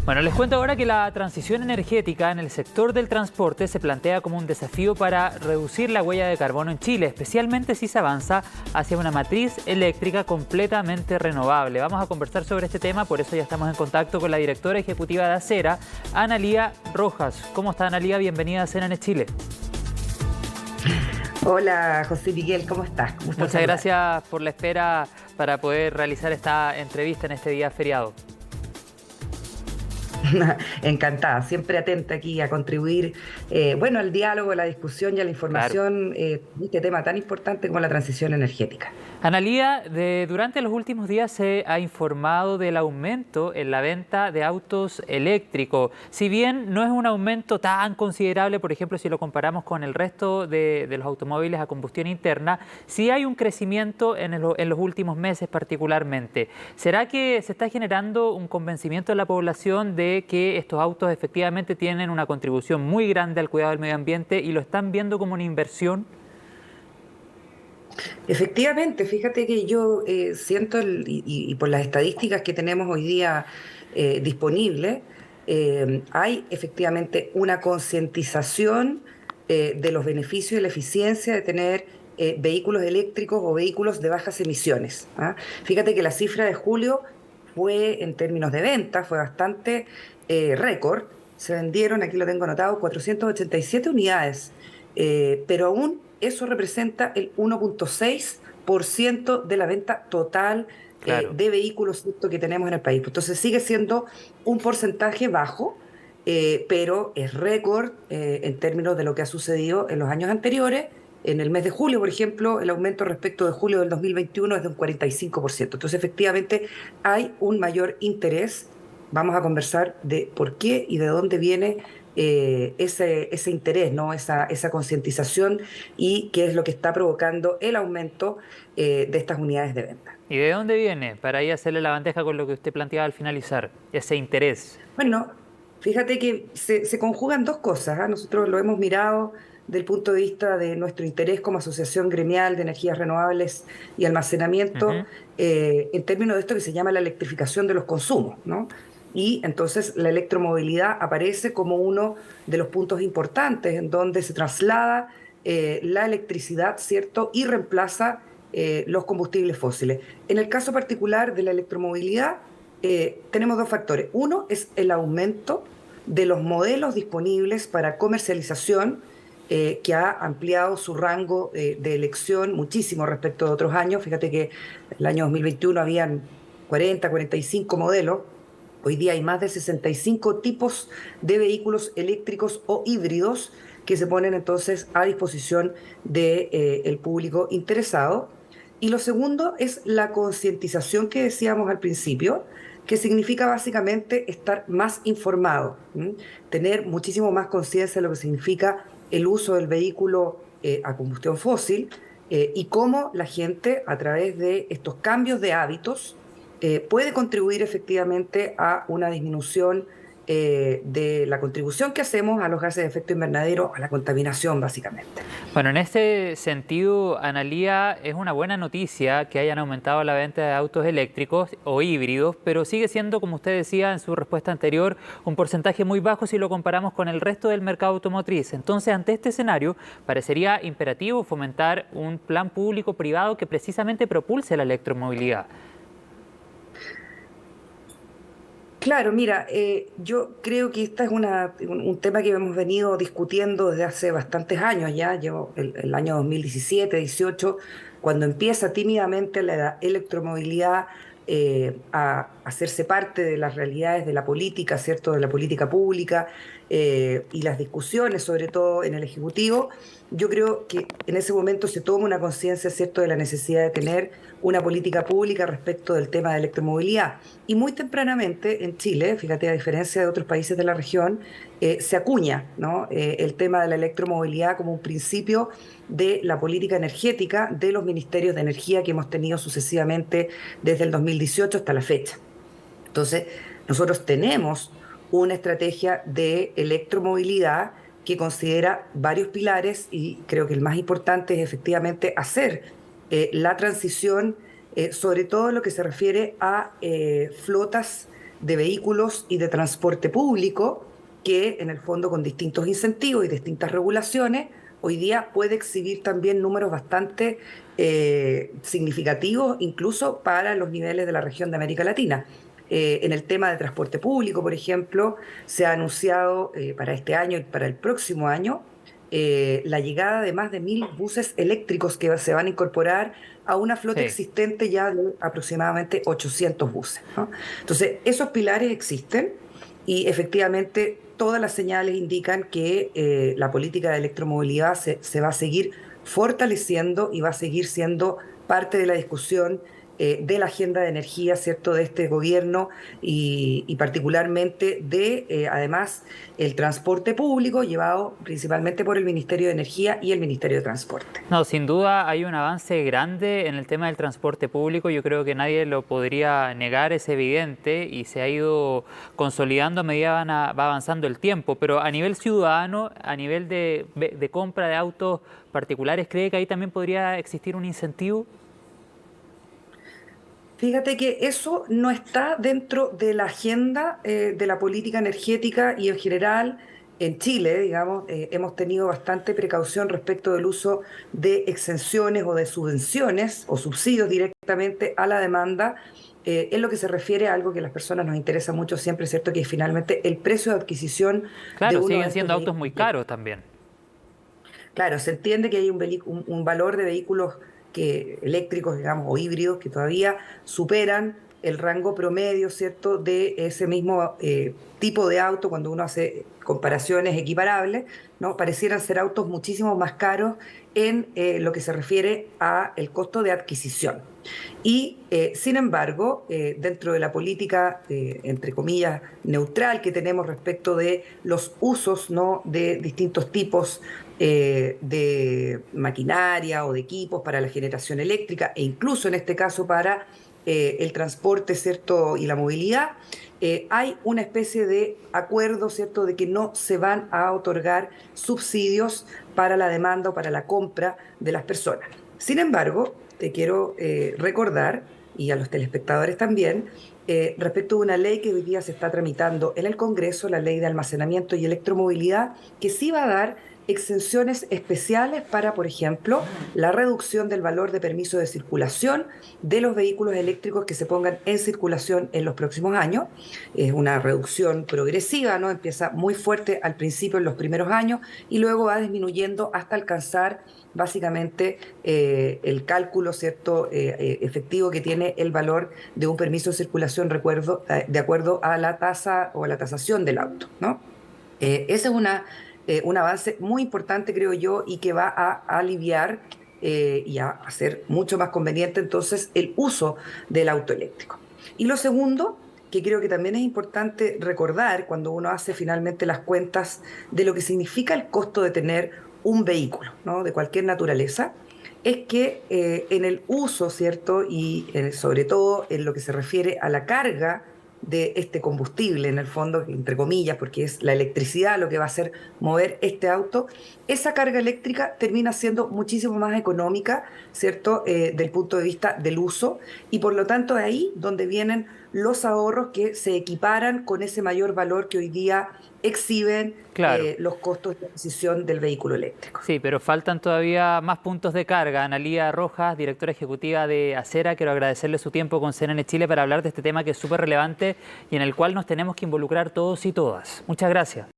Bueno, les cuento ahora que la transición energética en el sector del transporte se plantea como un desafío para reducir la huella de carbono en Chile, especialmente si se avanza hacia una matriz eléctrica completamente renovable. Vamos a conversar sobre este tema, por eso ya estamos en contacto con la directora ejecutiva de Acera, Analía Rojas. ¿Cómo está, Analía? Bienvenida a CNN Chile. Hola, José Miguel, ¿cómo estás? Muchas gracias por la espera para poder realizar esta entrevista en este día feriado. Encantada, siempre atenta aquí a contribuir, al diálogo, a la discusión y a la información de este tema tan importante como la transición energética. Analía, durante los últimos días se ha informado del aumento en la venta de autos eléctricos. Si bien no es un aumento tan considerable, por ejemplo, si lo comparamos con el resto de los automóviles a combustión interna, sí hay un crecimiento en los últimos meses particularmente. ¿Será que se está generando un convencimiento de la población de que estos autos efectivamente tienen una contribución muy grande al cuidado del medio ambiente y lo están viendo como una inversión? Efectivamente, fíjate que yo siento, y por las estadísticas que tenemos hoy día disponibles, hay efectivamente una concientización de los beneficios y la eficiencia de tener vehículos eléctricos o vehículos de bajas emisiones, ¿ah? Fíjate que la cifra de julio fue, en términos de venta, fue bastante récord. Se vendieron, aquí lo tengo anotado, 487 unidades, pero aún eso representa el 1,6% de la venta total Claro. de vehículos, ¿cierto?, que tenemos en el país. Entonces sigue siendo un porcentaje bajo, pero es récord en términos de lo que ha sucedido en los años anteriores. En el mes de julio, por ejemplo, el aumento respecto de julio del 2021 es de un 45%. Entonces, efectivamente, hay un mayor interés. Vamos a conversar de por qué y de dónde viene ese interés, ¿no? Esa concientización y qué es lo que está provocando el aumento de estas unidades de venta. ¿Y de dónde viene? Para ahí hacerle la bandeja con lo que usted planteaba al finalizar, ese interés. Bueno, fíjate que se conjugan dos cosas, ¿ah? Nosotros lo hemos mirado desde el punto de vista de nuestro interés como Asociación Gremial de Energías Renovables y Almacenamiento, Ujú. en términos de esto que se llama la electrificación de los consumos, ¿no? Y entonces la electromovilidad aparece como uno de los puntos importantes en donde se traslada la electricidad, ¿cierto? Y reemplaza los combustibles fósiles. En el caso particular de la electromovilidad, tenemos dos factores. Uno es el aumento de los modelos disponibles para comercialización, que ha ampliado su rango de elección muchísimo respecto de otros años. Fíjate que el año 2021 habían 40, 45 modelos. Hoy día hay más de 65 tipos de vehículos eléctricos o híbridos que se ponen entonces a disposición del público interesado. Y lo segundo es la concientización que decíamos al principio, que significa básicamente estar más informado, ¿m? Tener muchísimo más conciencia de lo que significa el uso del vehículo a combustión fósil, y cómo la gente, a través de estos cambios de hábitos, puede contribuir efectivamente a una disminución de la contribución que hacemos a los gases de efecto invernadero, a la contaminación básicamente. Bueno, en este sentido, Analía, es una buena noticia que hayan aumentado la venta de autos eléctricos o híbridos, pero sigue siendo, como usted decía en su respuesta anterior, un porcentaje muy bajo si lo comparamos con el resto del mercado automotriz. Entonces, ante este escenario, parecería imperativo fomentar un plan público-privado que precisamente propulse la electromovilidad. Claro, mira, yo creo que este es un tema que hemos venido discutiendo desde hace bastantes años ya. Llevo el año 2017, 18, cuando empieza tímidamente la electromovilidad a hacerse parte de las realidades de la política, ¿cierto? De la política pública, y las discusiones, sobre todo en el Ejecutivo. Yo creo que en ese momento se toma una conciencia, ¿cierto?, de la necesidad de tener una política pública respecto del tema de electromovilidad. Y muy tempranamente en Chile, fíjate, a diferencia de otros países de la región, se acuña, ¿no?, el tema de la electromovilidad como un principio de la política energética de los ministerios de energía que hemos tenido sucesivamente desde el 2018 hasta la fecha. Entonces, nosotros tenemos una estrategia de electromovilidad que considera varios pilares y creo que el más importante es efectivamente hacer la transición, sobre todo en lo que se refiere a flotas de vehículos y de transporte público, que en el fondo con distintos incentivos y distintas regulaciones, hoy día puede exhibir también números bastante significativos, incluso para los niveles de la región de América Latina. En el tema de transporte público, por ejemplo, se ha anunciado para este año y para el próximo año la llegada de más de 1.000 buses eléctricos que se van a incorporar a una flota Sí. existente ya de aproximadamente 800 buses, ¿no? Entonces, esos pilares existen y efectivamente todas las señales indican que la política de electromovilidad se va a seguir fortaleciendo y va a seguir siendo parte de la discusión de la agenda de energía, ¿cierto?, de este gobierno y particularmente de, además, el transporte público llevado principalmente por el Ministerio de Energía y el Ministerio de Transporte. No, sin duda hay un avance grande en el tema del transporte público. Yo creo que nadie lo podría negar, es evidente y se ha ido consolidando a medida va avanzando el tiempo. Pero a nivel ciudadano, a nivel de compra de autos particulares, ¿cree que ahí también podría existir un incentivo? Fíjate que eso no está dentro de la agenda de la política energética y en general en Chile, digamos, hemos tenido bastante precaución respecto del uso de exenciones o de subvenciones o subsidios directamente a la demanda. En lo que se refiere a algo que a las personas nos interesa mucho siempre, ¿cierto? Que es finalmente el precio de adquisición de Claro, uno de siguen estos siendo autos muy vehículos. caros también. Claro, se entiende que hay un valor de vehículos eléctricos, digamos, o híbridos que todavía superan el rango promedio, ¿cierto?, de ese mismo tipo de auto cuando uno hace comparaciones equiparables, ¿no? Parecieran ser autos muchísimo más caros en lo que se refiere a el costo de adquisición. Y, sin embargo, dentro de la política, entre comillas, neutral que tenemos respecto de los usos, ¿no?, de distintos tipos de maquinaria o de equipos para la generación eléctrica e incluso en este caso para el transporte, ¿cierto?, y la movilidad, hay una especie de acuerdo, ¿cierto?, de que no se van a otorgar subsidios para la demanda o para la compra de las personas. Sin embargo, te quiero recordar, y a los telespectadores también, respecto de una ley que hoy día se está tramitando en el Congreso, la ley de almacenamiento y electromovilidad, que sí va a dar exenciones especiales para, por ejemplo, la reducción del valor de permiso de circulación de los vehículos eléctricos que se pongan en circulación en los próximos años. Es una reducción progresiva, ¿no? Empieza muy fuerte al principio en los primeros años y luego va disminuyendo hasta alcanzar básicamente el cálculo, ¿cierto?, efectivo que tiene el valor de un permiso de circulación, recuerdo, de acuerdo a la tasa o a la tasación del auto, ¿no? Ese es un avance muy importante, creo yo, y que va a aliviar y a hacer mucho más conveniente entonces el uso del auto eléctrico. Y lo segundo, que creo que también es importante recordar cuando uno hace finalmente las cuentas de lo que significa el costo de tener un vehículo, ¿no?, de cualquier naturaleza, es que en el uso, ¿cierto? Y sobre todo en lo que se refiere a la carga de este combustible, en el fondo, entre comillas, porque es la electricidad lo que va a hacer mover este auto, esa carga eléctrica termina siendo muchísimo más económica, ¿cierto?, del punto de vista del uso, y por lo tanto de ahí donde vienen los ahorros que se equiparan con ese mayor valor que hoy día exhiben Claro. los costos de adquisición del vehículo eléctrico. Sí, pero faltan todavía más puntos de carga. Analía Rojas, directora ejecutiva de Acera, quiero agradecerle su tiempo con CNN Chile para hablar de este tema que es súper relevante y en el cual nos tenemos que involucrar todos y todas. Muchas gracias.